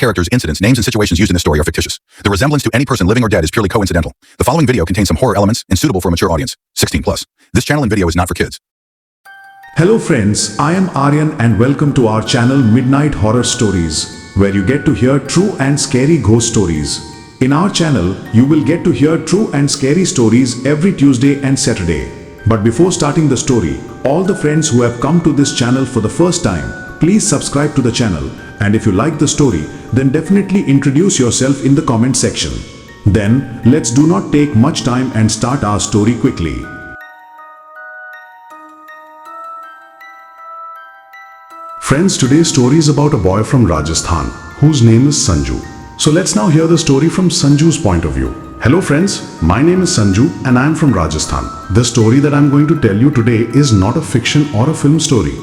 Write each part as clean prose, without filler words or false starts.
characters, incidents, names, and situations used in this story are fictitious. The resemblance to any person living or dead is purely coincidental. The following video contains some horror elements and suitable for a mature audience, 16 plus. This channel and video is not for kids. Hello friends, I am Aryan and welcome to our channel Midnight Horror Stories, where you get to hear true and scary ghost stories. In our channel, you will get to hear true and scary stories every Tuesday and Saturday. But before starting the story, all the friends who have come to this channel for the first time, please subscribe to the channel, and if you like the story, then definitely introduce yourself in the comment section. Then, let's do not take much time and start our story quickly. Friends, today's story is about a boy from Rajasthan, whose name is Sanju. So let's now hear the story from Sanju's point of view. Hello friends, my name is Sanju and I am from Rajasthan. The story that I am going to tell you today is not a fiction or a film story.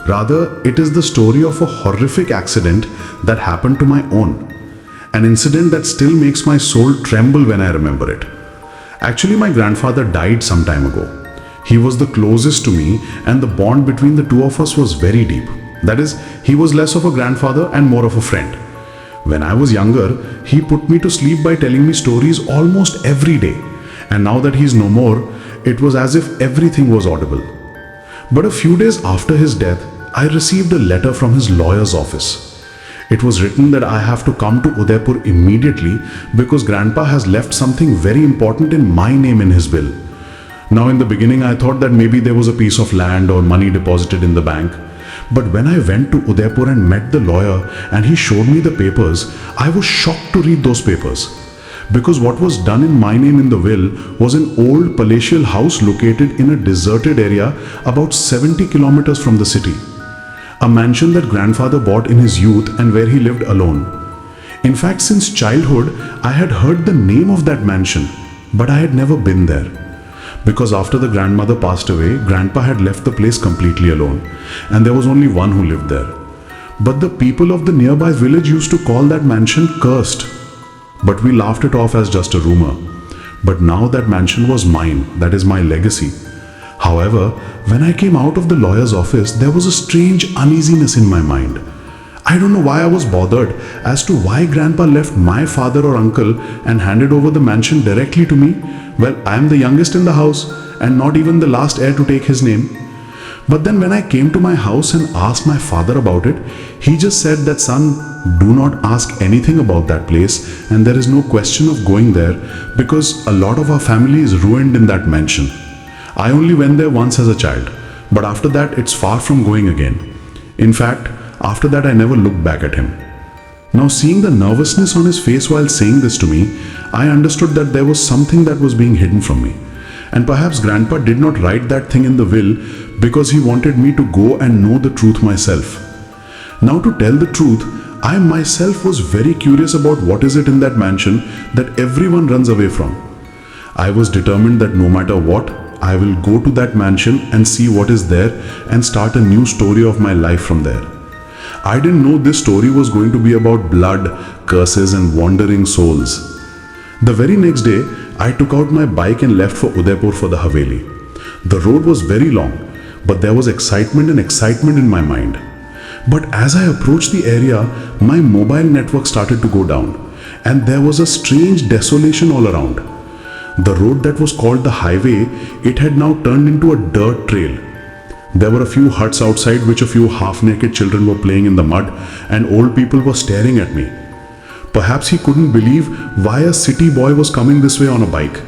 Rather, it is the story of a horrific accident that happened to my own. An incident that still makes my soul tremble when I remember it. Actually, my grandfather died some time ago. He was the closest to me and the bond between the two of us was very deep. That is, he was less of a grandfather and more of a friend. When I was younger, he put me to sleep by telling me stories almost every day. And now that he's no more, it was as if everything was audible. But a few days after his death, I received a letter from his lawyer's office. It was written that I have to come to Udaipur immediately because Grandpa has left something very important in my name in his will. Now in the beginning I thought that maybe there was a piece of land or money deposited in the bank. But when I went to Udaipur and met the lawyer and he showed me the papers, I was shocked to read those papers. Because what was done in my name in the will was an old palatial house located in a deserted area about 70 kilometers from the city. A mansion that grandfather bought in his youth and where he lived alone. In fact, since childhood, I had heard the name of that mansion, but I had never been there. Because after the grandmother passed away, Grandpa had left the place completely alone, and there was only one who lived there. But the people of the nearby village used to call that mansion cursed. But we laughed it off as just a rumor. But now that mansion was mine, that is my legacy. However, when I came out of the lawyer's office, there was a strange uneasiness in my mind. I don't know why I was bothered as to why Grandpa left my father or uncle and handed over the mansion directly to me. Well, I am the youngest in the house and not even the last heir to take his name. But then when I came to my house and asked my father about it, he just said that, son, do not ask anything about that place and there is no question of going there because a lot of our family is ruined in that mansion. I only went there once as a child, but after that it's far from going again. In fact, after that I never looked back at him. Now seeing the nervousness on his face while saying this to me, I understood that there was something that was being hidden from me. And perhaps Grandpa did not write that thing in the will because he wanted me to go and know the truth myself. Now to tell the truth, I myself was very curious about what is it in that mansion that everyone runs away from. I was determined that no matter what, I will go to that mansion and see what is there and start a new story of my life from there. I didn't know this story was going to be about blood, curses and wandering souls. The very next day, I took out my bike and left for Udaipur for the Haveli. The road was very long, but there was excitement in my mind. But as I approached the area, my mobile network started to go down, and there was a strange desolation all around. The road that was called the highway, it had now turned into a dirt trail. There were a few huts outside which a few half-naked children were playing in the mud and old people were staring at me. Perhaps he couldn't believe why a city boy was coming this way on a bike.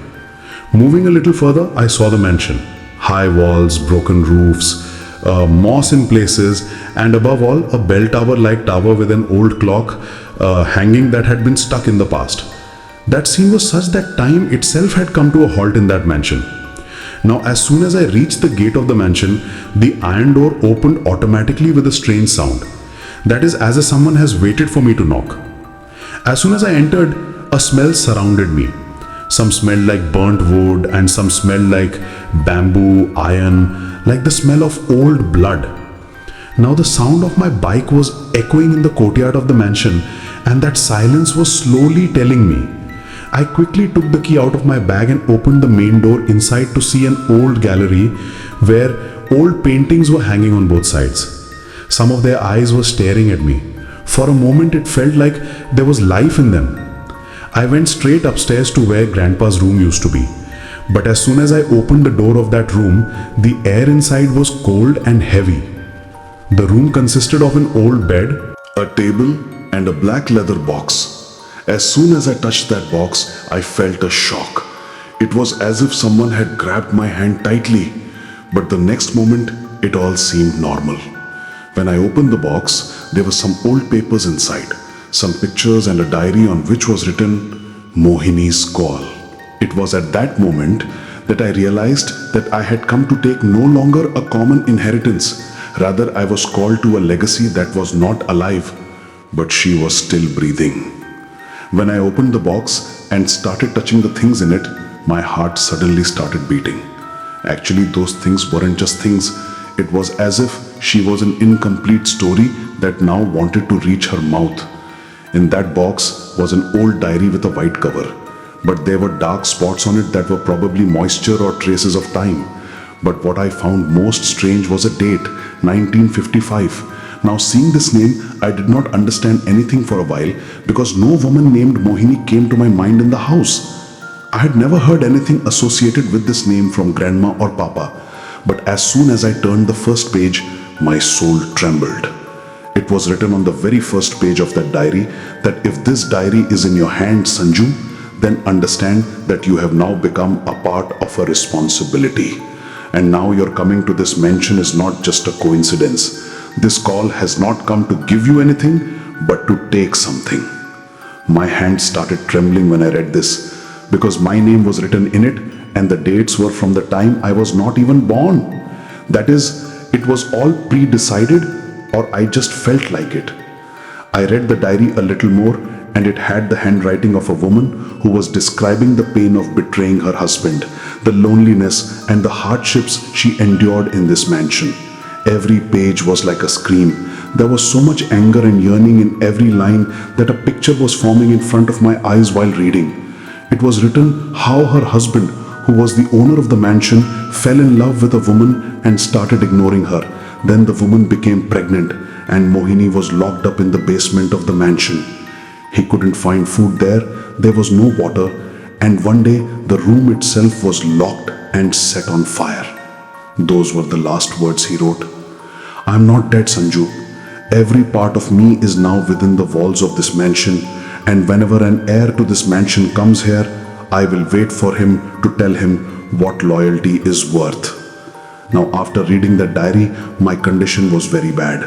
Moving a little further, I saw the mansion. High walls, broken roofs, moss in places, and above all, a bell tower-like tower with an old clock hanging that had been stuck in the past. That scene was such that time itself had come to a halt in that mansion. Now, as soon as I reached the gate of the mansion, the iron door opened automatically with a strange sound. That is, as if someone has waited for me to knock. As soon as I entered, a smell surrounded me. Some smelled like burnt wood and some smelled like bamboo, iron, like the smell of old blood. Now the sound of my bike was echoing in the courtyard of the mansion, and that silence was slowly telling me. I quickly took the key out of my bag and opened the main door inside to see an old gallery where old paintings were hanging on both sides. Some of their eyes were staring at me. For a moment, it felt like there was life in them. I went straight upstairs to where Grandpa's room used to be. But as soon as I opened the door of that room, the air inside was cold and heavy. The room consisted of an old bed, a table, and a black leather box. As soon as I touched that box, I felt a shock. It was as if someone had grabbed my hand tightly, but the next moment, it all seemed normal. When I opened the box, there were some old papers inside, some pictures and a diary on which was written, Mohini's Call. It was at that moment that I realized that I had come to take no longer a common inheritance. Rather, I was called to a legacy that was not alive, but she was still breathing. When I opened the box and started touching the things in it, my heart suddenly started beating. Actually, those things weren't just things. It was as if she was an incomplete story that now wanted to reach her mouth. In that box was an old diary with a white cover, but there were dark spots on it that were probably moisture or traces of time. But what I found most strange was a date, 1955. Now, seeing this name, I did not understand anything for a while because no woman named Mohini came to my mind in the house. I had never heard anything associated with this name from Grandma or Papa. But as soon as I turned the first page, my soul trembled. It was written on the very first page of that diary that if this diary is in your hand, Sanju, then understand that you have now become a part of a responsibility. And now your coming to this mansion is not just a coincidence. This call has not come to give you anything, but to take something. My hand started trembling when I read this, because my name was written in it and the dates were from the time I was not even born. That is, it was all pre-decided, or I just felt like it. I read the diary a little more, and it had the handwriting of a woman who was describing the pain of betraying her husband, the loneliness and the hardships she endured in this mansion. Every page was like a scream. There was so much anger and yearning in every line that a picture was forming in front of my eyes while reading. It was written how her husband, who was the owner of the mansion, fell in love with a woman and started ignoring her. Then the woman became pregnant and Mohini was locked up in the basement of the mansion. He couldn't find food there was no water, and one day the room itself was locked and set on fire. Those were the last words he wrote. I'm not dead, Sanju. Every part of me is now within the walls of this mansion, and whenever an heir to this mansion comes here, I will wait for him to tell him what loyalty is worth. Now, after reading that diary, my condition was very bad.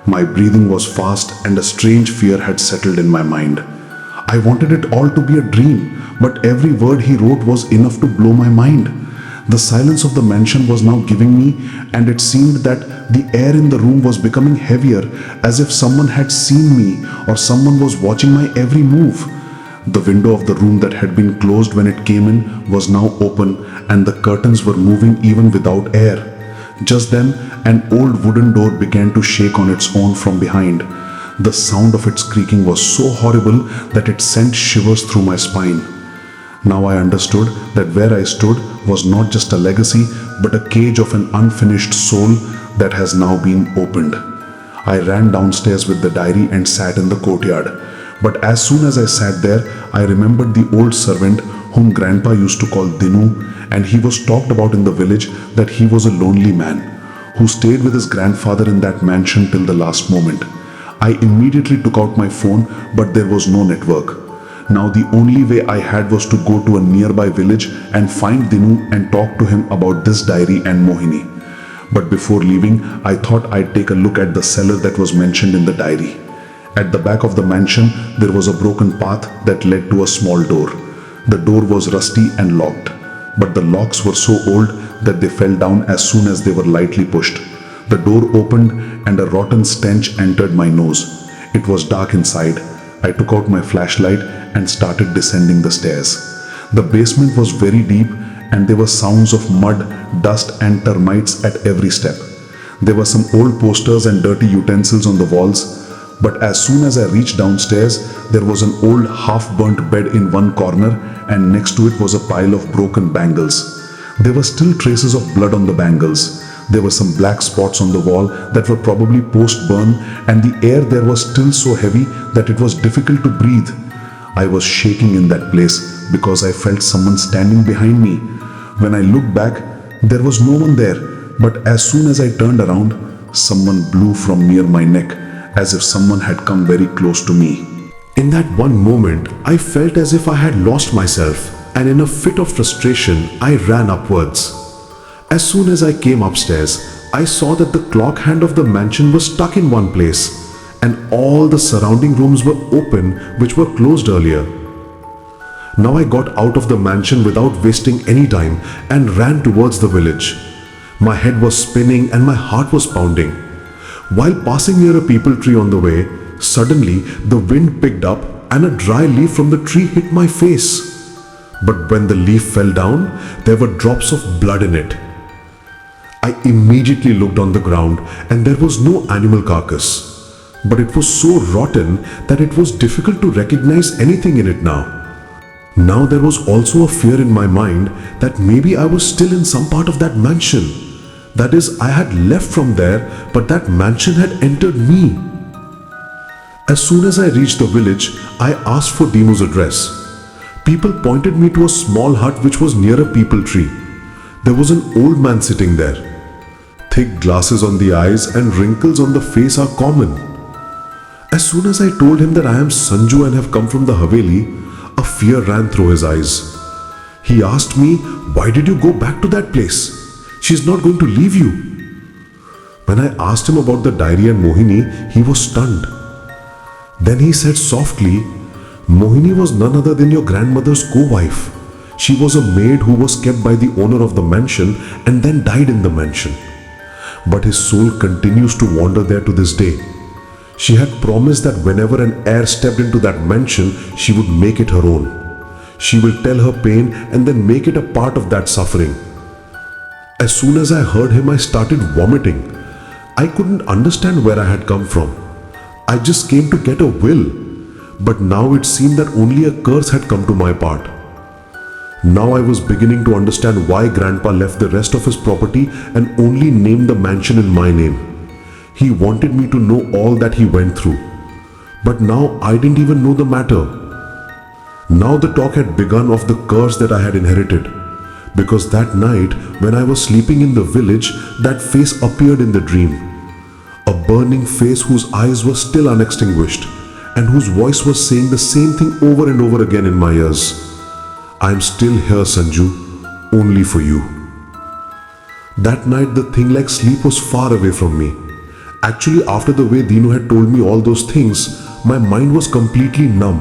My breathing was fast and a strange fear had settled in my mind. I wanted it all to be a dream, but every word he wrote was enough to blow my mind. The silence of the mansion was now giving me, and it seemed that the air in the room was becoming heavier, as if someone had seen me or someone was watching my every move. The window of the room that had been closed when it came in was now open, and the curtains were moving even without air. Just then, an old wooden door began to shake on its own from behind. The sound of its creaking was so horrible that it sent shivers through my spine. Now I understood that where I stood was not just a legacy, but a cage of an unfinished soul that has now been opened. I ran downstairs with the diary and sat in the courtyard. But as soon as I sat there, I remembered the old servant whom Grandpa used to call Dinu, and he was talked about in the village that he was a lonely man who stayed with his grandfather in that mansion till the last moment. I immediately took out my phone, but there was no network. Now the only way I had was to go to a nearby village and find Dinu and talk to him about this diary and Mohini. But before leaving, I thought I'd take a look at the cellar that was mentioned in the diary. At the back of the mansion, there was a broken path that led to a small door. The door was rusty and locked, but the locks were so old that they fell down as soon as they were lightly pushed. The door opened and a rotten stench entered my nose. It was dark inside. I took out my flashlight and started descending the stairs. The basement was very deep and there were sounds of mud, dust and termites at every step. There were some old posters and dirty utensils on the walls. But as soon as I reached downstairs, there was an old half-burnt bed in one corner and next to it was a pile of broken bangles. There were still traces of blood on the bangles. There were some black spots on the wall that were probably post-burn, and the air there was still so heavy that it was difficult to breathe. I was shaking in that place because I felt someone standing behind me. When I looked back, there was no one there, but as soon as I turned around, someone blew from near my neck, as if someone had come very close to me. In that one moment, I felt as if I had lost myself, and in a fit of frustration, I ran upwards. As soon as I came upstairs, I saw that the clock hand of the mansion was stuck in one place, and all the surrounding rooms were open which were closed earlier. Now I got out of the mansion without wasting any time and ran towards the village. My head was spinning and my heart was pounding. While passing near a peepal tree on the way, suddenly the wind picked up and a dry leaf from the tree hit my face. But when the leaf fell down, there were drops of blood in it. I immediately looked on the ground and there was no animal carcass. But it was so rotten that it was difficult to recognize anything in it now. Now there was also a fear in my mind that maybe I was still in some part of that mansion. That is, I had left from there, but that mansion had entered me. As soon as I reached the village, I asked for Dinu's address. People pointed me to a small hut which was near a peepal tree. There was an old man sitting there. Thick glasses on the eyes and wrinkles on the face are common. As soon as I told him that I am Sanju and have come from the Haveli, a fear ran through his eyes. He asked me, "Why did you go back to that place? She's not going to leave you." When I asked him about the diary and Mohini, he was stunned. Then he said softly, "Mohini was none other than your grandmother's co-wife. She was a maid who was kept by the owner of the mansion and then died in the mansion. But his soul continues to wander there to this day. She had promised that whenever an heir stepped into that mansion, she would make it her own. She will tell her pain and then make it a part of that suffering." As soon as I heard him, I started vomiting. I couldn't understand where I had come from. I just came to get a will. But now it seemed that only a curse had come to my part. Now I was beginning to understand why Grandpa left the rest of his property and only named the mansion in my name. He wanted me to know all that he went through. But now I didn't even know the matter. Now the talk had begun of the curse that I had inherited. Because that night, when I was sleeping in the village, that face appeared in the dream. A burning face whose eyes were still unextinguished and whose voice was saying the same thing over and over again in my ears. "I am still here, Sanju, only for you." That night, the thing like sleep was far away from me. Actually, after the way Dinu had told me all those things, my mind was completely numb.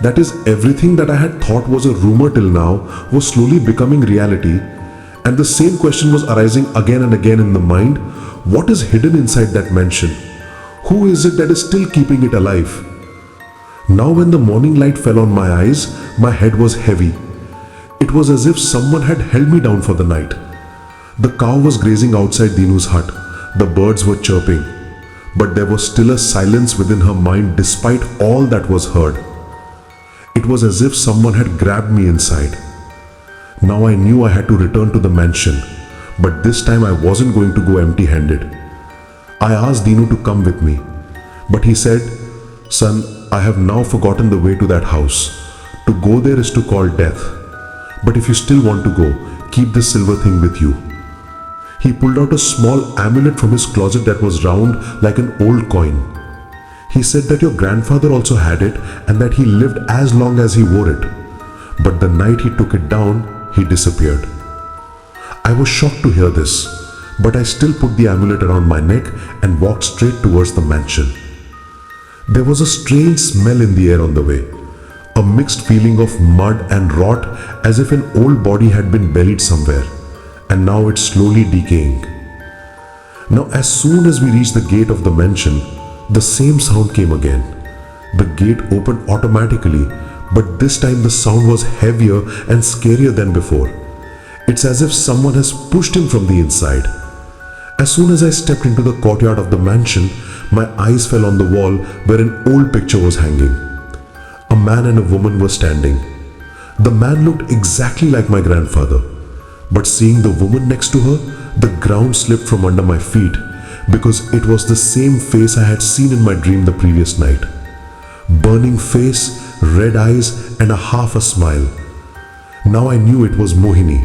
That is, everything that I had thought was a rumor till now was slowly becoming reality, and the same question was arising again and again in the mind: what is hidden inside that mansion? Who is it that is still keeping it alive? Now when the morning light fell on my eyes, my head was heavy. It was as if someone had held me down for the night. The cow was grazing outside Dinu's hut. The birds were chirping, but there was still a silence within her mind despite all that was heard. It was as if someone had grabbed me inside. Now I knew I had to return to the mansion, but this time I wasn't going to go empty-handed. I asked Dinu to come with me, but he said, "Son, I have now forgotten the way to that house. To go there is to call death. But if you still want to go, keep this silver thing with you." He pulled out a small amulet from his closet that was round like an old coin. He said that your grandfather also had it and that he lived as long as he wore it. But the night he took it down, he disappeared. I was shocked to hear this, but I still put the amulet around my neck and walked straight towards the mansion. There was a strange smell in the air on the way, a mixed feeling of mud and rot, as if an old body had been buried somewhere, and now it's slowly decaying. Now as soon as we reached the gate of the mansion, the same sound came again. The gate opened automatically, but this time the sound was heavier and scarier than before. It's as if someone has pushed him from the inside. As soon as I stepped into the courtyard of the mansion, my eyes fell on the wall where an old picture was hanging. A man and a woman were standing. The man looked exactly like my grandfather, but seeing the woman next to her, The ground slipped from under my feet because it was the same face I had seen in my dream the previous night. Burning face, red eyes, and half a smile. Now I knew it was Mohini.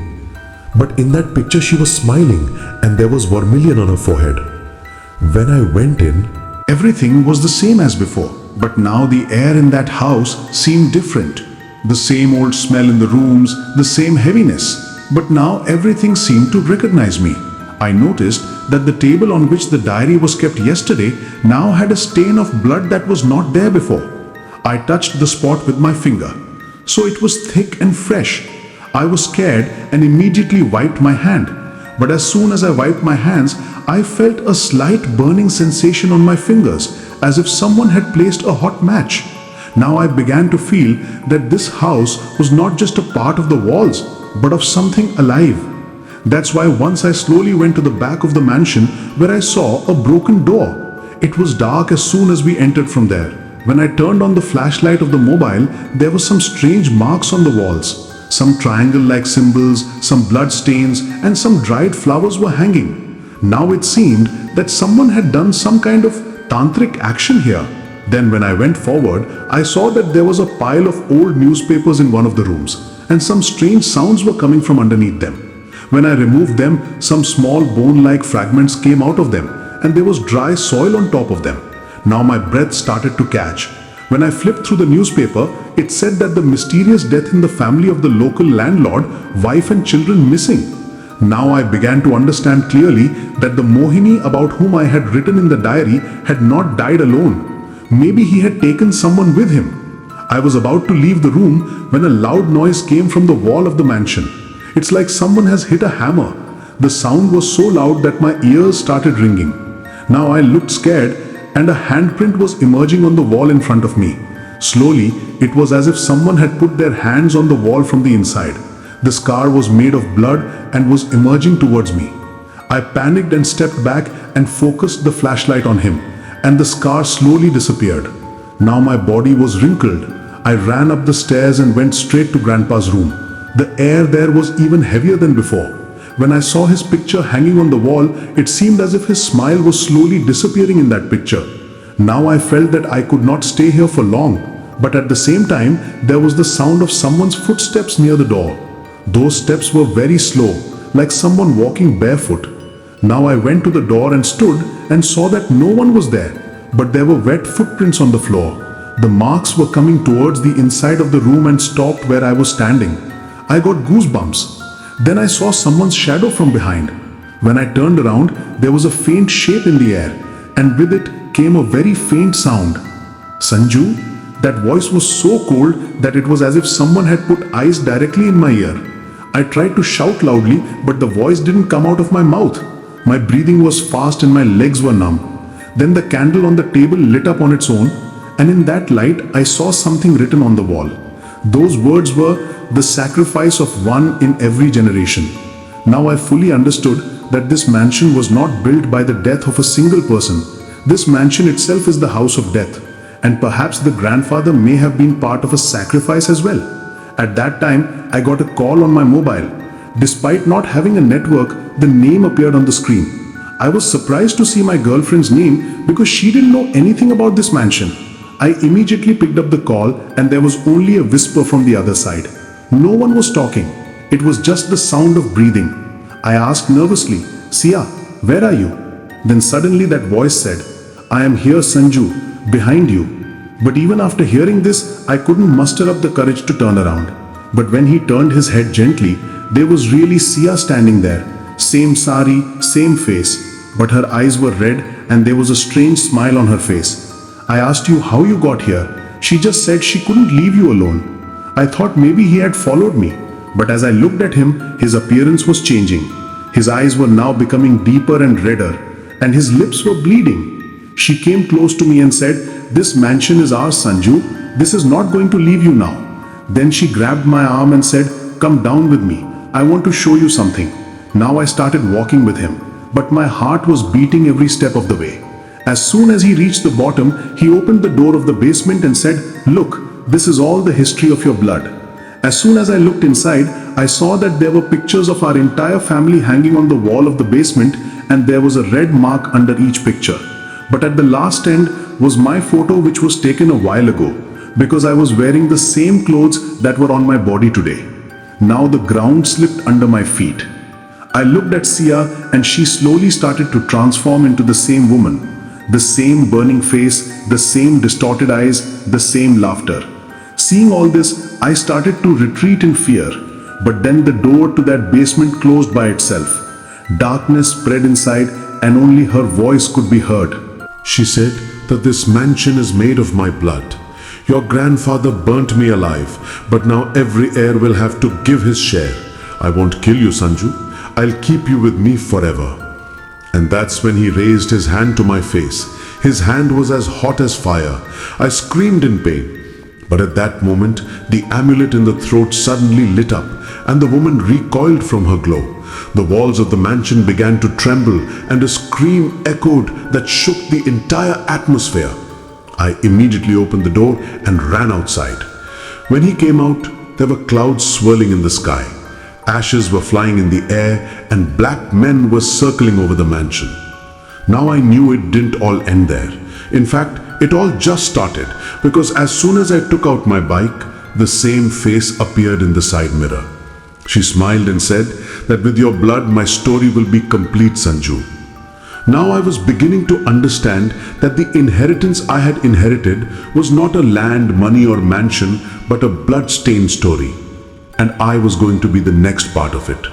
But in that picture she was smiling and there was vermilion on her forehead. When I went in, Everything was the same as before, but now the air in that house seemed different. The same old smell in the rooms, the same heaviness, but now everything seemed to recognize me. I noticed that the table on which the diary was kept yesterday now had a stain of blood that was not there before. I touched the spot with my finger, so it was thick and fresh. I was scared and immediately wiped my hand. But as soon as I wiped my hands, I felt a slight burning sensation on my fingers, as if someone had placed a hot match. Now I began to feel that this house was not just a part of the walls, but of something alive. That's why once I slowly went to the back of the mansion where I saw a broken door. It was dark as soon as we entered from there. When I turned on the flashlight of the mobile, there were some strange marks on the walls. Some triangle-like symbols, some blood stains, and some dried flowers were hanging. Now it seemed that someone had done some kind of tantric action here. Then when I went forward, I saw that there was a pile of old newspapers in one of the rooms, and some strange sounds were coming from underneath them. When I removed them, some small bone-like fragments came out of them, and there was dry soil on top of them. Now my breath started to catch. When I flipped through the newspaper, it said that the mysterious death in the family of the local landlord, wife and children missing. Now I began to understand clearly that the Mohini about whom I had written in the diary had not died alone. Maybe he had taken someone with him. I was about to leave the room when a loud noise came from the wall of the mansion. It's like someone has hit a hammer. The sound was so loud that my ears started ringing. Now I looked scared, and a handprint was emerging on the wall in front of me. Slowly, it was as if someone had put their hands on the wall from the inside. The scar was made of blood and was emerging towards me. I panicked and stepped back and focused the flashlight on him, and the scar slowly disappeared. Now my body was wrinkled. I ran up the stairs and went straight to Grandpa's room. The air there was even heavier than before. When I saw his picture hanging on the wall, it seemed as if his smile was slowly disappearing in that picture. Now I felt that I could not stay here for long, but at the same time, there was the sound of someone's footsteps near the door. Those steps were very slow, like someone walking barefoot. Now I went to the door and stood and saw that no one was there, but there were wet footprints on the floor. The marks were coming towards the inside of the room and stopped where I was standing. I got goosebumps. Then I saw someone's shadow from behind. When I turned around, there was a faint shape in the air, and with it came a very faint sound. Sanju? That voice was so cold that it was as if someone had put ice directly in my ear. I tried to shout loudly, but the voice didn't come out of my mouth. My breathing was fast and my legs were numb. Then the candle on the table lit up on its own, and in that light I saw something written on the wall. Those words were, "The sacrifice of one in every generation." Now I fully understood that this mansion was not built by the death of a single person. This mansion itself is the house of death, and perhaps the grandfather may have been part of a sacrifice as well. At that time, I got a call on my mobile. Despite not having a network, the name appeared on the screen. I was surprised to see my girlfriend's name because she didn't know anything about this mansion. I immediately picked up the call, and there was only a whisper from the other side. No one was talking. It was just the sound of breathing. I asked nervously, "Sia, where are you?" Then suddenly that voice said, "I am here, Sanju, behind you." But even after hearing this, I couldn't muster up the courage to turn around. But when he turned his head gently, there was really Sia standing there. Same sari, same face, but her eyes were red and there was a strange smile on her face. "I asked you how you got here. She just said she couldn't leave you alone." I thought maybe he had followed me, but as I looked at him, his appearance was changing. His eyes were now becoming deeper and redder, and his lips were bleeding. She came close to me and said, "This mansion is ours, Sanju. This is not going to leave you now." Then she grabbed my arm and said, "Come down with me. I want to show you something." Now I started walking with him, but my heart was beating every step of the way. As soon as he reached the bottom, he opened the door of the basement and said, "Look, this is all the history of your blood." As soon as I looked inside, I saw that there were pictures of our entire family hanging on the wall of the basement, and there was a red mark under each picture. But at the last end was my photo, which was taken a while ago, because I was wearing the same clothes that were on my body today. Now the ground slipped under my feet. I looked at Sia, and she slowly started to transform into the same woman. The same burning face, the same distorted eyes, the same laughter. Seeing all this, I started to retreat in fear. But then the door to that basement closed by itself. Darkness spread inside, and only her voice could be heard. She said that this mansion is made of my blood. Your grandfather burnt me alive, but now every heir will have to give his share. I won't kill you, Sanju. I'll keep you with me forever. And that's when he raised his hand to my face. His hand was as hot as fire. I screamed in pain. But at that moment, the amulet in the throat suddenly lit up, and the woman recoiled from her glow. The walls of the mansion began to tremble, and a scream echoed that shook the entire atmosphere. I immediately opened the door and ran outside. When he came out, there were clouds swirling in the sky. Ashes were flying in the air, and black men were circling over the mansion. Now I knew it didn't all end there. In fact, it all just started, because as soon as I took out my bike, the same face appeared in the side mirror. She smiled and said that with your blood, my story will be complete, Sanju. Now I was beginning to understand that the inheritance I had inherited was not a land, money or mansion, but a blood-stained story. And I was going to be the next part of it.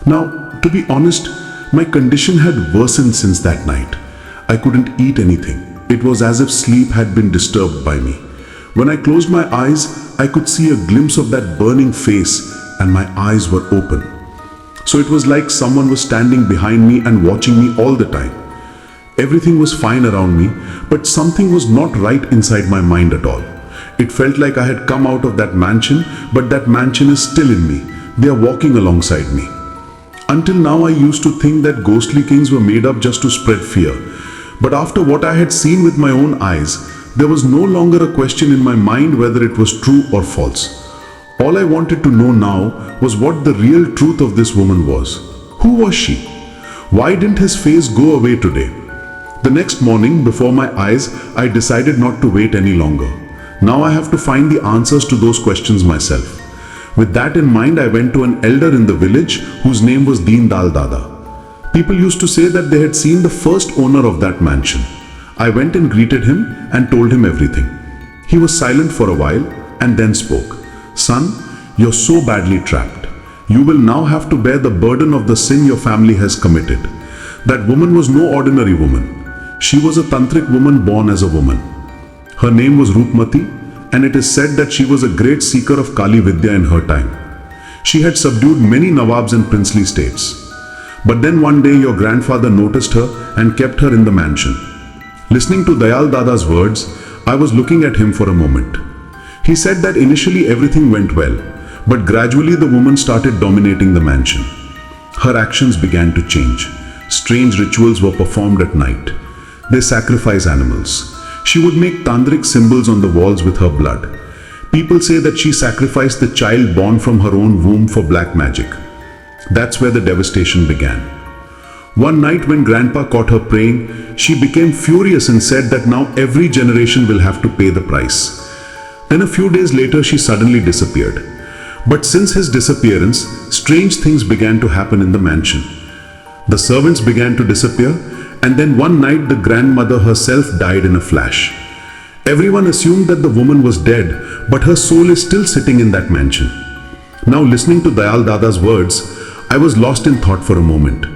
Now, to be honest, my condition had worsened since that night. I couldn't eat anything. It was as if sleep had been disturbed by me. When I closed my eyes, I could see a glimpse of that burning face, and my eyes were open. So it was like someone was standing behind me and watching me all the time. Everything was fine around me, but something was not right inside my mind at all. It felt like I had come out of that mansion, but that mansion is still in me. They are walking alongside me. Until now, I used to think that ghostly kings were made up just to spread fear. But after what I had seen with my own eyes, there was no longer a question in my mind whether it was true or false. All I wanted to know now was what the real truth of this woman was. Who was she? Why didn't his face go away today? The next morning, before my eyes, I decided not to wait any longer. Now I have to find the answers to those questions myself. With that in mind, I went to an elder in the village whose name was Deen Dal Dada. People used to say that they had seen the first owner of that mansion. I went and greeted him and told him everything. He was silent for a while and then spoke. Son, you're so badly trapped. You will now have to bear the burden of the sin your family has committed. That woman was no ordinary woman. She was a tantric woman born as a woman. Her name was Rupmati, and it is said that she was a great seeker of Kali Vidya in her time. She had subdued many Nawabs and princely states. But then one day your grandfather noticed her and kept her in the mansion. Listening to Dayal Dada's words, I was looking at him for a moment. He said that initially everything went well, but gradually the woman started dominating the mansion. Her actions began to change. Strange rituals were performed at night. They sacrificed animals. She would make tantric symbols on the walls with her blood. People say that she sacrificed the child born from her own womb for black magic. That's where the devastation began. One night when Grandpa caught her praying, she became furious and said that now every generation will have to pay the price. Then a few days later, she suddenly disappeared. But since his disappearance, strange things began to happen in the mansion. The servants began to disappear, and then one night the grandmother herself died in a flash. Everyone assumed that the woman was dead, but her soul is still sitting in that mansion. Now listening to Dayal Dada's words, I was lost in thought for a moment.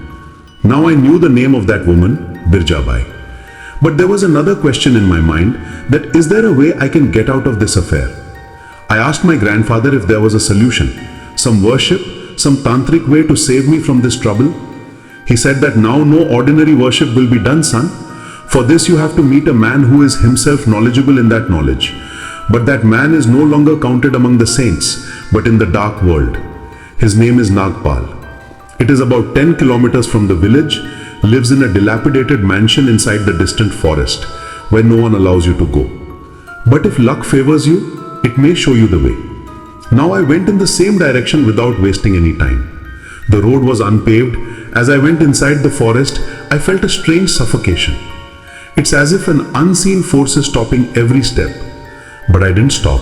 Now I knew the name of that woman, Birjabai. But there was another question in my mind, that is there a way I can get out of this affair? I asked my grandfather if there was a solution, some worship, some tantric way to save me from this trouble. He said that now no ordinary worship will be done, son. For this you have to meet a man who is himself knowledgeable in that knowledge. But that man is no longer counted among the saints, but in the dark world. His name is Nagpal. It is about 10 kilometers from the village, lives in a dilapidated mansion inside the distant forest, where no one allows you to go. But if luck favors you, it may show you the way. Now I went in the same direction without wasting any time. The road was unpaved. As I went inside the forest, I felt a strange suffocation. It's as if an unseen force is stopping every step. But I didn't stop.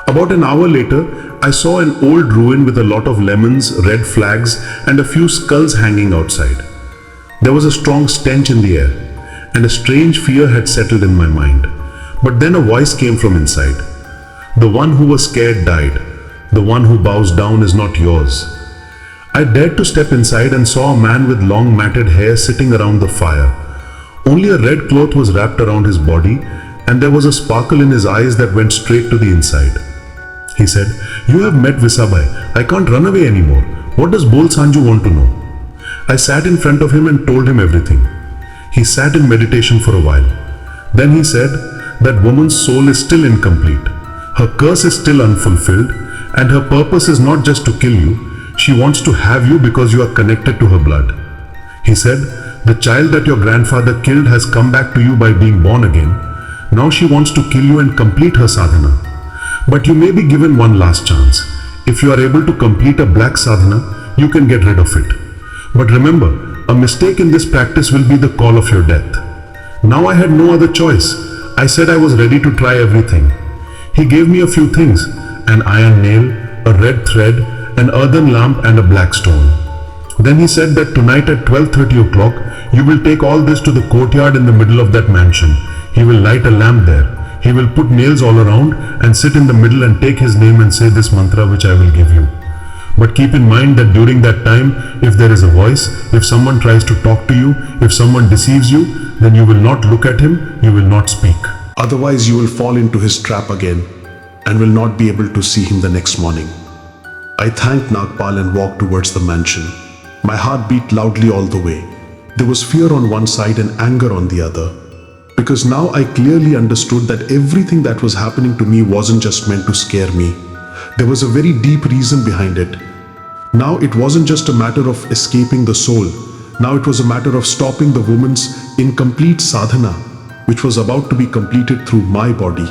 About an hour later, I saw an old ruin with a lot of lemons, red flags, and a few skulls hanging outside. There was a strong stench in the air, and a strange fear had settled in my mind. But then a voice came from inside. The one who was scared died. The one who bows down is not yours. I dared to step inside and saw a man with long matted hair sitting around the fire. Only a red cloth was wrapped around his body, and there was a sparkle in his eyes that went straight to the inside. He said, "You have met Visabai. I can't run away anymore. What does Bol Sanju want to know?" I sat in front of him and told him everything. He sat in meditation for a while. Then he said, "That woman's soul is still incomplete. Her curse is still unfulfilled, and her purpose is not just to kill you. She wants to have you because you are connected to her blood." He said, "The child that your grandfather killed has come back to you by being born again. Now she wants to kill you and complete her sadhana. But you may be given one last chance. If you are able to complete a black sadhana, you can get rid of it. But remember, a mistake in this practice will be the call of your death." Now I had no other choice. I said I was ready to try everything. He gave me a few things: an iron nail, a red thread, an earthen lamp, and a black stone. Then he said that tonight at 12:30 o'clock, you will take all this to the courtyard in the middle of that mansion. He will light a lamp there. He will put nails all around and sit in the middle and take his name and say this mantra which I will give you. But keep in mind that during that time, if there is a voice, if someone tries to talk to you, if someone deceives you, then you will not look at him, you will not speak. Otherwise, you will fall into his trap again and will not be able to see him the next morning. I thanked Nagpal and walked towards the mansion. My heart beat loudly all the way. There was fear on one side and anger on the other. Because now I clearly understood that everything that was happening to me wasn't just meant to scare me. There was a very deep reason behind it. Now it wasn't just a matter of escaping the soul. Now it was a matter of stopping the woman's incomplete sadhana, which was about to be completed through my body.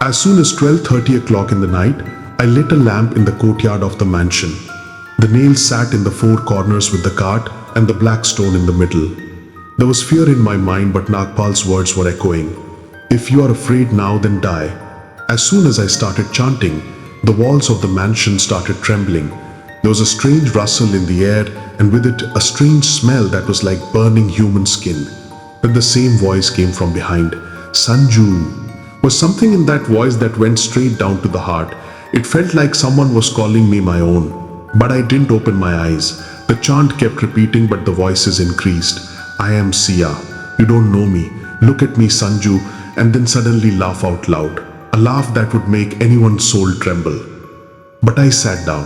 As soon as 12:30 o'clock in the night, I lit a lamp in the courtyard of the mansion. The nails sat in the four corners with the cart and the black stone in the middle. There was fear in my mind, but Nagpal's words were echoing. "If you are afraid now, then die." As soon as I started chanting, the walls of the mansion started trembling. There was a strange rustle in the air, and with it a strange smell that was like burning human skin. Then the same voice came from behind. "Sanju." Was something in that voice that went straight down to the heart. It felt like someone was calling me my own. But I didn't open my eyes. The chant kept repeating, but the voices increased. "I am Sia. You don't know me. Look at me, Sanju," and then suddenly laugh out loud. A laugh that would make anyone's soul tremble. But I sat down.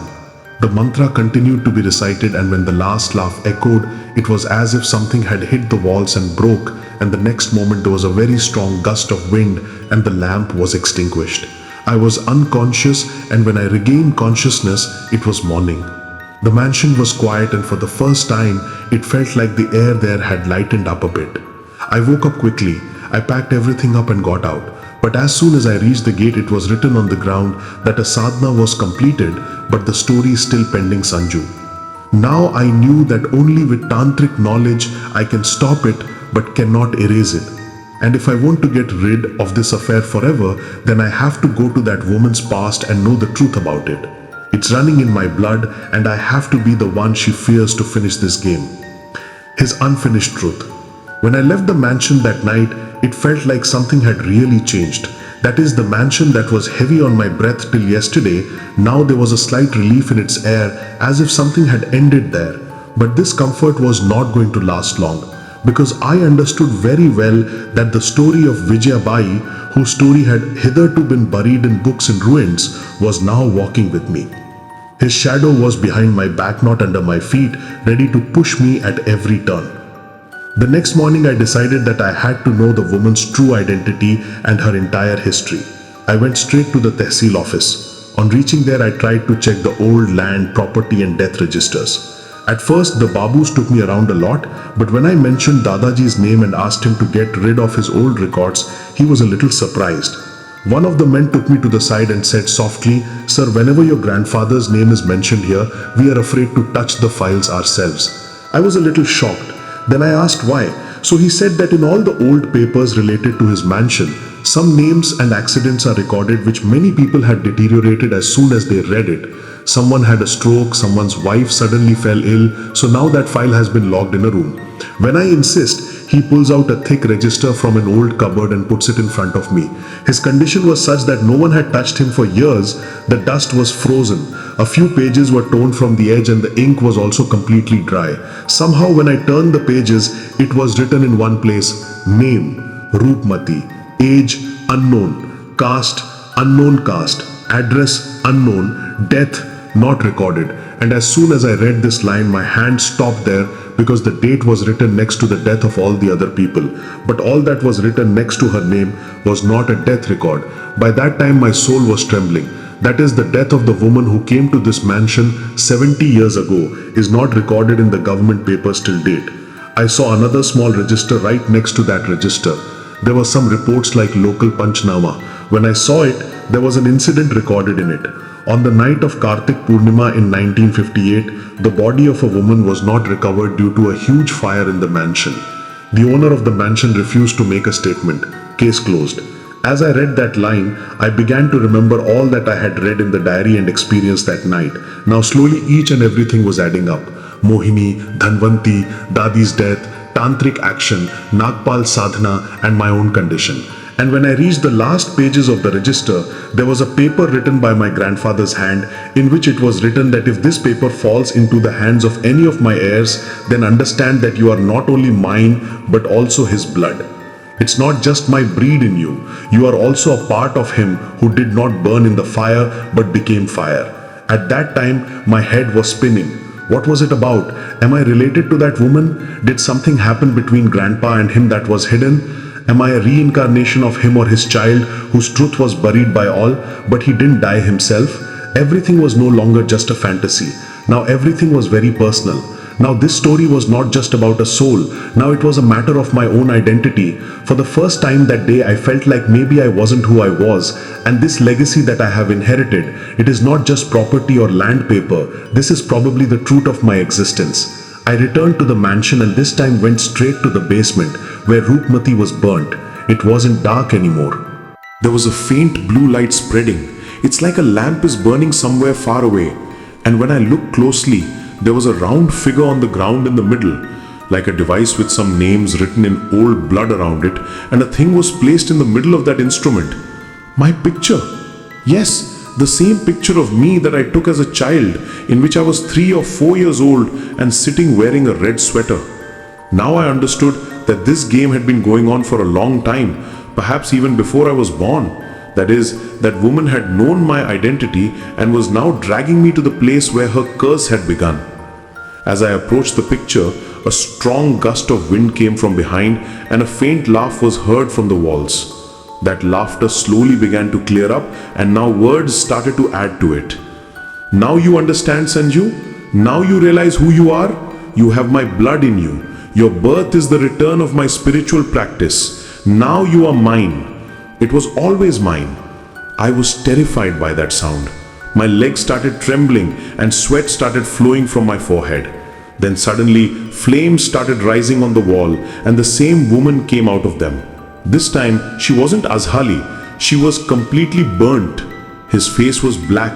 The mantra continued to be recited, and when the last laugh echoed, it was as if something had hit the walls and broke, and the next moment there was a very strong gust of wind and the lamp was extinguished. I was unconscious, and when I regained consciousness, it was morning. The mansion was quiet, and for the first time, it felt like the air there had lightened up a bit. I woke up quickly. I packed everything up and got out. But as soon as I reached the gate, it was written on the ground that a sadhana was completed, but the story is still pending, Sanju. Now I knew that only with tantric knowledge I can stop it, but cannot erase it. And if I want to get rid of this affair forever, then I have to go to that woman's past and know the truth about it. It's running in my blood, and I have to be the one she fears to finish this game. His unfinished truth. When I left the mansion that night, it felt like something had really changed. That is, the mansion that was heavy on my breath till yesterday, now there was a slight relief in its air, as if something had ended there. But this comfort was not going to last long, because I understood very well that the story of Vijayabai, whose story had hitherto been buried in books and ruins, was now walking with me. His shadow was behind my back, not under my feet, ready to push me at every turn. The next morning I decided that I had to know the woman's true identity and her entire history. I went straight to the Tehsil office. On reaching there, I tried to check the old land, property and death registers. At first, the Babus took me around a lot, but when I mentioned Dadaji's name and asked him to get rid of his old records, he was a little surprised. One of the men took me to the side and said softly, "Sir, whenever your grandfather's name is mentioned here, we are afraid to touch the files ourselves." I was a little shocked. Then I asked why. So he said that in all the old papers related to his mansion, some names and accidents are recorded which many people had deteriorated as soon as they read it. Someone had a stroke, someone's wife suddenly fell ill, so now that file has been locked in a room. When I insist, he pulls out a thick register from an old cupboard and puts it in front of me. His condition was such that no one had touched him for years. The dust was frozen. A few pages were torn from the edge and the ink was also completely dry. Somehow when I turned the pages, it was written in one place, name, Roopmati, age, unknown, caste, address, unknown, death, not recorded. And as soon as I read this line, my hand stopped there because the date was written next to the death of all the other people. But all that was written next to her name was not a death record. By that time, my soul was trembling. That is, the death of the woman who came to this mansion 70 years ago is not recorded in the government papers till date. I saw another small register right next to that register. There were some reports like local Panchnama. When I saw it, there was an incident recorded in it. On the night of Kartik Purnima in 1958, the body of a woman was not recovered due to a huge fire in the mansion. The owner of the mansion refused to make a statement. Case closed. As I read that line, I began to remember all that I had read in the diary and experienced that night. Now slowly each and everything was adding up. Mohini, Dhanvanti, Dadi's death, tantric action, Nagpal sadhana, and my own condition. And when I reached the last pages of the register, there was a paper written by my grandfather's hand in which it was written that if this paper falls into the hands of any of my heirs, then understand that you are not only mine but also his blood. It's not just my breed in you. You are also a part of him who did not burn in the fire but became fire. At that time, my head was spinning. What was it about? Am I related to that woman? Did something happen between grandpa and him that was hidden? Am I a reincarnation of him or his child whose truth was buried by all, but he didn't die himself? Everything was no longer just a fantasy. Now everything was very personal. Now this story was not just about a soul. Now it was a matter of my own identity. For the first time that day, I felt like maybe I wasn't who I was. And this legacy that I have inherited, it is not just property or land paper. This is probably the truth of my existence. I returned to the mansion and this time went straight to the basement where Roopmati was burnt. It wasn't dark anymore. There was a faint blue light spreading. It's like a lamp is burning somewhere far away. And when I looked closely, there was a round figure on the ground in the middle, like a device with some names written in old blood around it, and a thing was placed in the middle of that instrument. My picture. Yes, the same picture of me that I took as a child, in which I was 3 or 4 years old and sitting wearing a red sweater. Now I understood that this game had been going on for a long time, perhaps even before I was born. That is, that woman had known my identity and was now dragging me to the place where her curse had begun. As I approached the picture, a strong gust of wind came from behind and a faint laugh was heard from the walls. That laughter slowly began to clear up and now words started to add to it. Now you understand, Sanju? Now you realize who you are? You have my blood in you. Your birth is the return of my spiritual practice. Now you are mine. It was always mine. I was terrified by that sound. My legs started trembling and sweat started flowing from my forehead. Then suddenly, flames started rising on the wall and the same woman came out of them. This time, she wasn't Azhali. She was completely burnt. His face was black,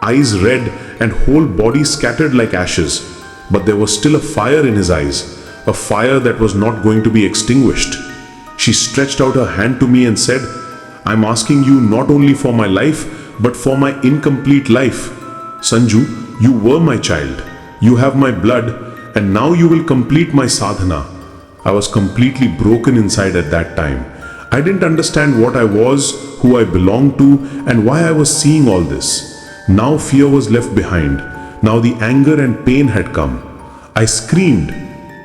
eyes red, and whole body scattered like ashes. But there was still a fire in his eyes, a fire that was not going to be extinguished. She stretched out her hand to me and said, "I'm asking you not only for my life, but for my incomplete life. Sanju, you were my child. You have my blood, and now you will complete my sadhana." I was completely broken inside at that time. I didn't understand what I was, who I belonged to, and why I was seeing all this. Now fear was left behind. Now the anger and pain had come. I screamed,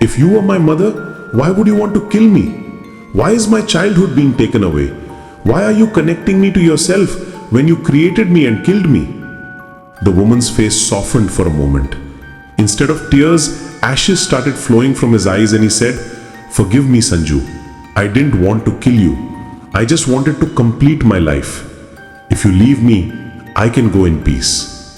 "If you were my mother, why would you want to kill me? Why is my childhood being taken away? Why are you connecting me to yourself when you created me and killed me?" The woman's face softened for a moment. Instead of tears, ashes started flowing from his eyes and he said, "Forgive me, Sanju. I didn't want to kill you. I just wanted to complete my life. If you leave me, I can go in peace.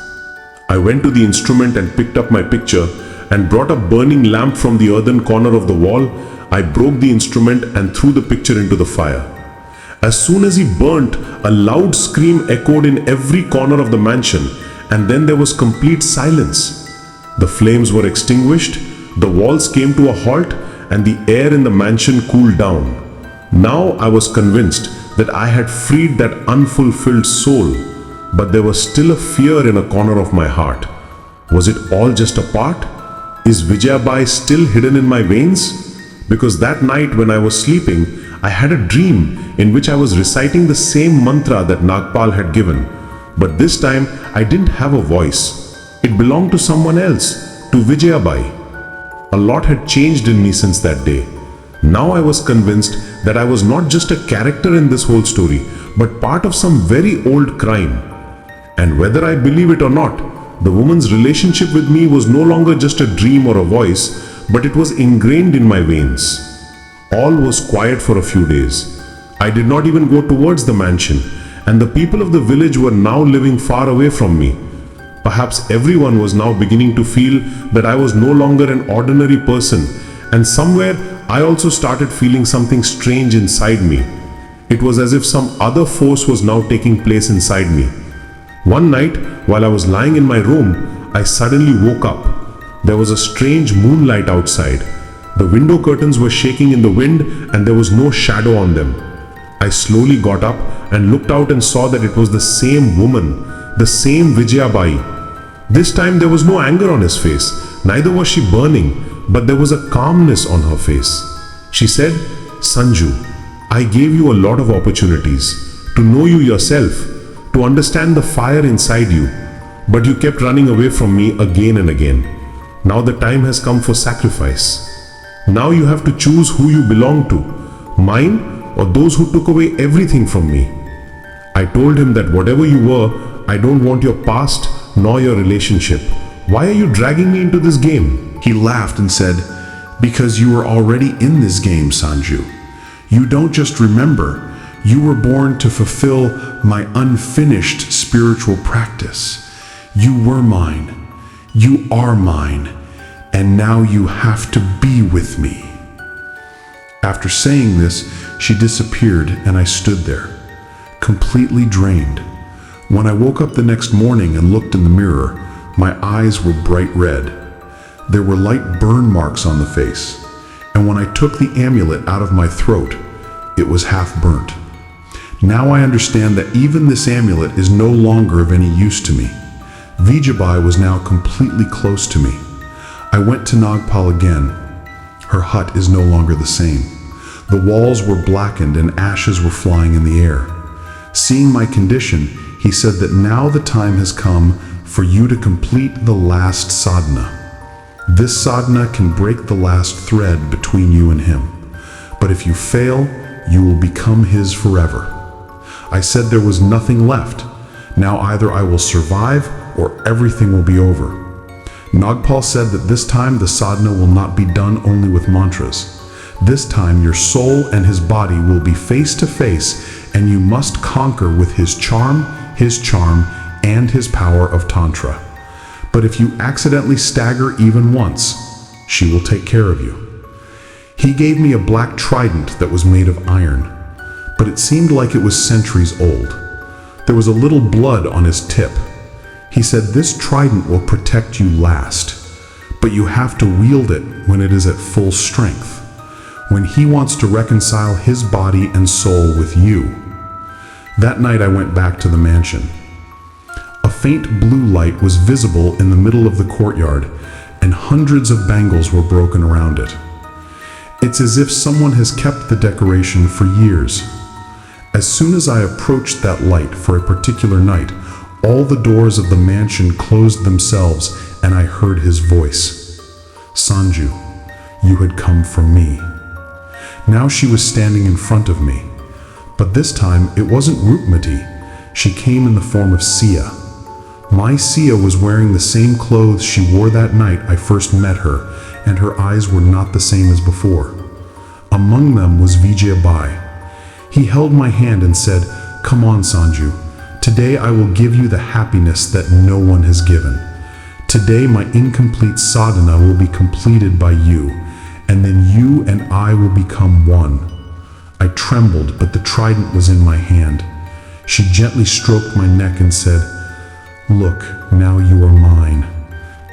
I went to the instrument and picked up my picture and brought a burning lamp from the earthen corner of the wall. I broke the instrument and threw the picture into the fire. As soon as he burnt, a loud scream echoed in every corner of the mansion, and then there was complete silence. The flames were extinguished, the walls came to a halt, and the air in the mansion cooled down. Now I was convinced that I had freed that unfulfilled soul, but there was still a fear in a corner of my heart. Was it all just a part? Is Vijayabai still hidden in my veins? Because that night when I was sleeping, I had a dream in which I was reciting the same mantra that Nagpal had given. But this time, I didn't have a voice. It belonged to someone else, to Vijayabai. A lot had changed in me since that day. Now I was convinced that I was not just a character in this whole story, but part of some very old crime. And whether I believe it or not, the woman's relationship with me was no longer just a dream or a voice, but it was ingrained in my veins. All was quiet for a few days. I did not even go towards the mansion, and the people of the village were now living far away from me. Perhaps everyone was now beginning to feel that I was no longer an ordinary person, and somewhere I also started feeling something strange inside me. It was as if some other force was now taking place inside me. One night, while I was lying in my room, I suddenly woke up. There was a strange moonlight outside. The window curtains were shaking in the wind and there was no shadow on them. I slowly got up and looked out and saw that it was the same woman, the same Vijayabai. This time there was no anger on his face, neither was she burning, but there was a calmness on her face. She said, "Sanju, I gave you a lot of opportunities to know you yourself, to understand the fire inside you, but you kept running away from me again and again. Now the time has come for sacrifice. Now you have to choose who you belong to, mine or those who took away everything from me." I told him that whatever you were, I don't want your past nor your relationship. Why are you dragging me into this game? He laughed and said, "Because you were already in this game, Sanju. You don't just remember, you were born to fulfill my unfinished spiritual practice. You were mine. You are mine. And now you have to be with me." After saying this, she disappeared and I stood there, completely drained. When I woke up the next morning and looked in the mirror, my eyes were bright red. There were light burn marks on the face, and when I took the amulet out of my throat, it was half burnt. Now I understand that even this amulet is no longer of any use to me. Vijayabai was now completely close to me. I went to Nagpal again. Her hut is no longer the same. The walls were blackened and ashes were flying in the air. Seeing my condition, he said that now the time has come for you to complete the last sadhana. This sadhana can break the last thread between you and him. But if you fail, you will become his forever. I said there was nothing left. Now either I will survive or everything will be over. Nagpal said that this time the sadhana will not be done only with mantras. This time your soul and his body will be face to face, and you must conquer with his charm, and his power of Tantra. But if you accidentally stagger even once, she will take care of you. He gave me a black trident that was made of iron, but it seemed like it was centuries old. There was a little blood on his tip. He said this trident will protect you last, but you have to wield it when it is at full strength, when he wants to reconcile his body and soul with you. That night I went back to the mansion. A faint blue light was visible in the middle of the courtyard, and hundreds of bangles were broken around it. It's as if someone has kept the decoration for years. As soon as I approached that light for a particular night, all the doors of the mansion closed themselves and I heard his voice. "Sanju, you had come for me." Now she was standing in front of me. But this time it wasn't Rupmati. She came in the form of Sia. My Sia was wearing the same clothes she wore that night I first met her, and her eyes were not the same as before. Among them was Vijayabai. He held my hand and said, "Come on, Sanju. Today I will give you the happiness that no one has given. Today my incomplete sadhana will be completed by you, and then you and I will become one." I trembled, but the trident was in my hand. She gently stroked my neck and said, "Look, now you are mine.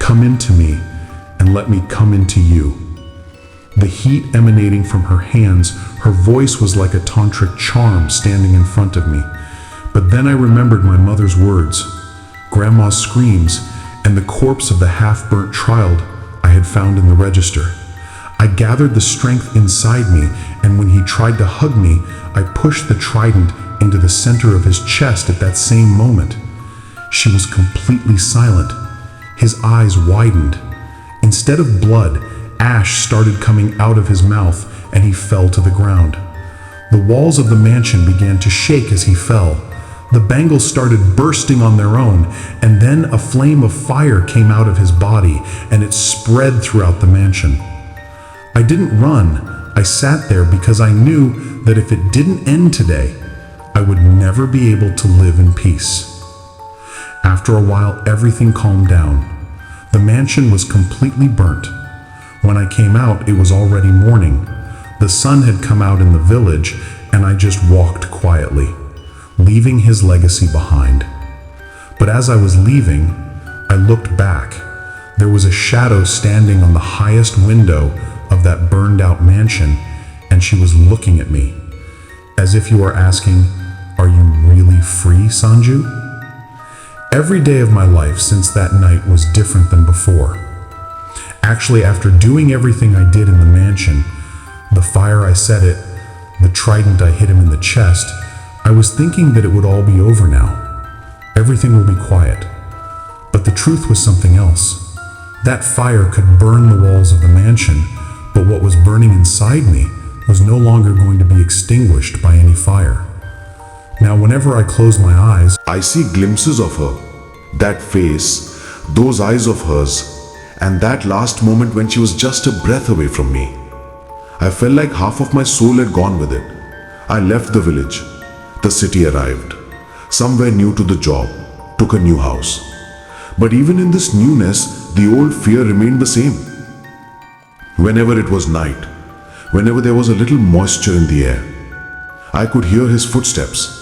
Come into me, and let me come into you." The heat emanating from her hands, her voice was like a tantric charm standing in front of me. But then I remembered my mother's words, Grandma's screams, and the corpse of the half-burnt child I had found in the register. I gathered the strength inside me, and when he tried to hug me, I pushed the trident into the center of his chest at that same moment. She was completely silent. His eyes widened. Instead of blood, ash started coming out of his mouth, and he fell to the ground. The walls of the mansion began to shake as he fell. The bangles started bursting on their own, and then a flame of fire came out of his body, and it spread throughout the mansion. I didn't run. I sat there because I knew that if it didn't end today, I would never be able to live in peace. After a while, everything calmed down. The mansion was completely burnt. When I came out, it was already morning. The sun had come out in the village, and I just walked quietly, leaving his legacy behind. But as I was leaving, I looked back. There was a shadow standing on the highest window of that burned-out mansion, and she was looking at me, as if you were asking, "Are you really free, Sanju?" Every day of my life since that night was different than before. Actually, after doing everything I did in the mansion, the fire I set it, the trident I hit him in the chest, I was thinking that it would all be over now. Everything will be quiet. But the truth was something else. That fire could burn the walls of the mansion, but what was burning inside me was no longer going to be extinguished by any fire. Now, whenever I close my eyes, I see glimpses of her, that face, those eyes of hers, and that last moment when she was just a breath away from me. I felt like half of my soul had gone with it. I left the village. The city arrived. Somewhere new to the job, took a new house. But even in this newness, the old fear remained the same. Whenever it was night, whenever there was a little moisture in the air, I could hear his footsteps.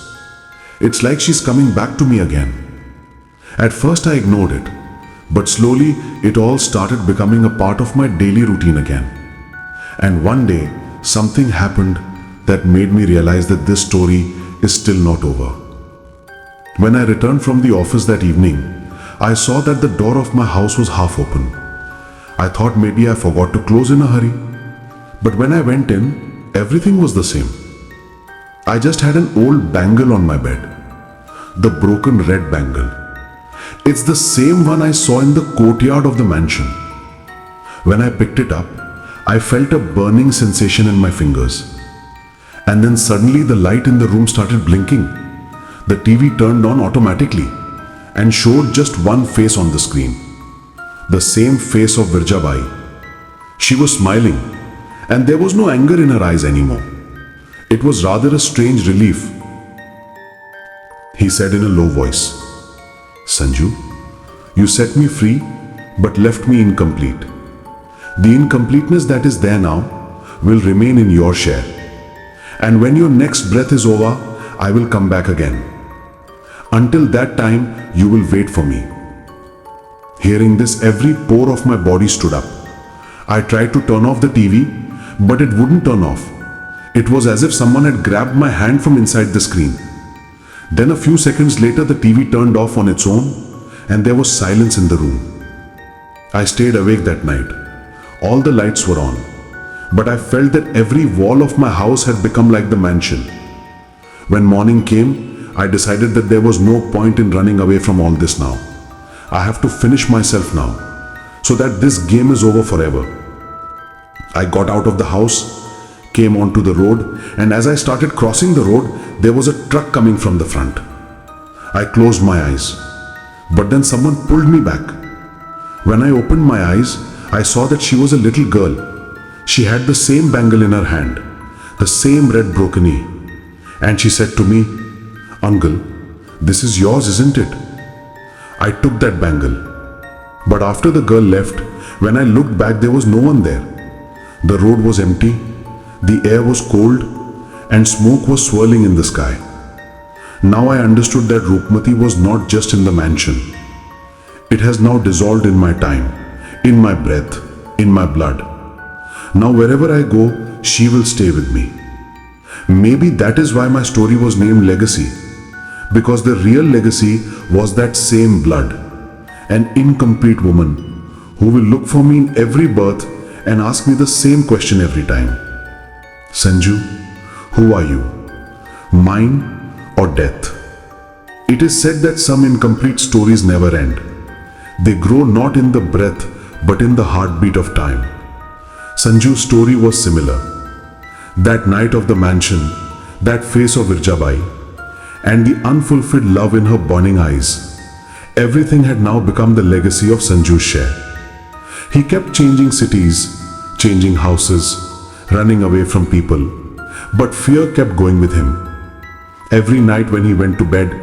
It's like she's coming back to me again. At first I ignored it, but slowly it all started becoming a part of my daily routine again. And one day, something happened that made me realize that this story is still not over. When I returned from the office that evening, I saw that the door of my house was half open. I thought maybe I forgot to close in a hurry. But when I went in, everything was the same. I just had an old bangle on my bed. The broken red bangle. It's the same one I saw in the courtyard of the mansion. When I picked it up, I felt a burning sensation in my fingers. And then suddenly the light in the room started blinking. The TV turned on automatically and showed just one face on the screen. The same face of Virjabai. She was smiling, and there was no anger in her eyes anymore. It was rather a strange relief. He said in a low voice, "Sanju, you set me free but left me incomplete. The incompleteness that is there now will remain in your share. And when your next breath is over, I will come back again. Until that time, you will wait for me." Hearing this, every pore of my body stood up. I tried to turn off the TV, but it wouldn't turn off. It was as if someone had grabbed my hand from inside the screen. Then a few seconds later, the TV turned off on its own, and there was silence in the room. I stayed awake that night. All the lights were on, but I felt that every wall of my house had become like the mansion. When morning came, I decided that there was no point in running away from all this now. I have to finish myself now, so that this game is over forever. I got out of the house, came onto the road, and as I started crossing the road, there was a truck coming from the front. I closed my eyes, but then someone pulled me back. When I opened my eyes, I saw that she was a little girl. She had the same bangle in her hand, the same red brocade, And she said to me, "Uncle, this is yours, isn't it?" I took that bangle. But after the girl left, when I looked back, there was no one there. The road was empty, the air was cold, and smoke was swirling in the sky. Now I understood that Rupmati was not just in the mansion. It has now dissolved in my time, in my breath, in my blood. Now wherever I go, she will stay with me. Maybe that is why my story was named Legacy, because the real legacy was that same blood, an incomplete woman who will look for me in every birth and ask me the same question every time. "Sanju, who are you? Mine or death?" It is said that some incomplete stories never end. They grow not in the breath but in the heartbeat of time. Sanju's story was similar. That night of the mansion, that face of Virjabai, and the unfulfilled love in her burning eyes, everything had now become the legacy of Sanju's share. He kept changing cities, changing houses, running away from people, but fear kept going with him. Every night when he went to bed,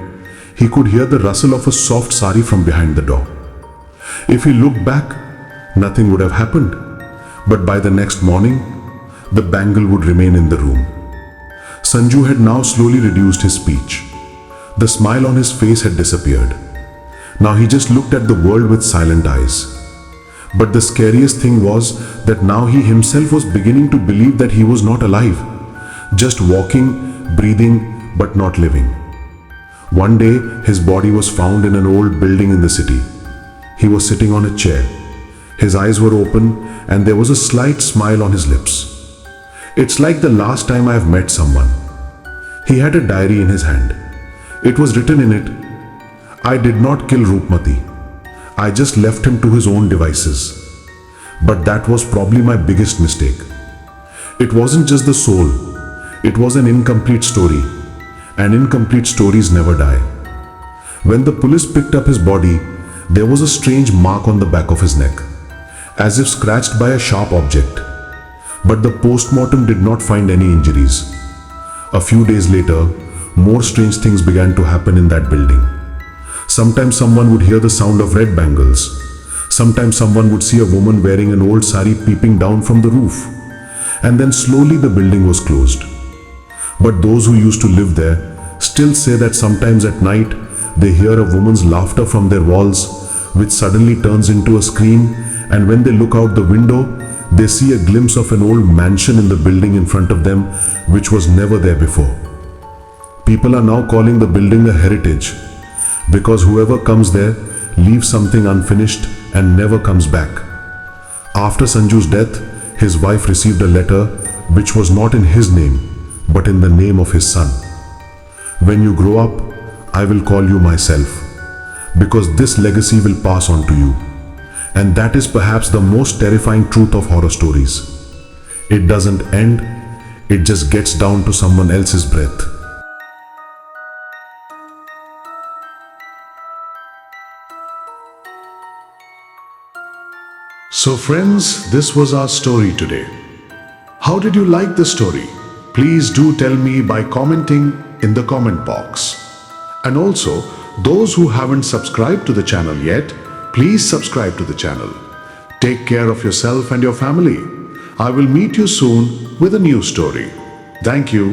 he could hear the rustle of a soft sari from behind the door. If he looked back, nothing would have happened, but by the next morning, the bangle would remain in the room. Sanju had now slowly reduced his speech. The smile on his face had disappeared. Now he just looked at the world with silent eyes. But the scariest thing was that now he himself was beginning to believe that he was not alive, just walking, breathing, but not living. One day, his body was found in an old building in the city. He was sitting on a chair. His eyes were open and there was a slight smile on his lips. "It's like the last time I have met someone." He had a diary in his hand. It was written in it, "I did not kill Rupmati. I just left him to his own devices." But that was probably my biggest mistake. It wasn't just the soul, it was an incomplete story, and incomplete stories never die. When the police picked up his body, there was a strange mark on the back of his neck, as if scratched by a sharp object. But the post-mortem did not find any injuries. A few days later, more strange things began to happen in that building. Sometimes someone would hear the sound of red bangles. Sometimes someone would see a woman wearing an old sari peeping down from the roof. And then slowly the building was closed. But those who used to live there still say that sometimes at night they hear a woman's laughter from their walls, which suddenly turns into a scream, and when they look out the window, they see a glimpse of an old mansion in the building in front of them, which was never there before. People are now calling the building a heritage, because whoever comes there leaves something unfinished and never comes back. After Sanju's death, his wife received a letter which was not in his name, but in the name of his son. "When you grow up, I will call you myself, because this legacy will pass on to you." And that is perhaps the most terrifying truth of horror stories. It doesn't end, it just gets down to someone else's breath. So friends, this was our story today. How did you like the story? Please do tell me by commenting in the comment box. And also, those who haven't subscribed to the channel yet, please subscribe to the channel. Take care of yourself and your family. I will meet you soon with a new story. Thank you.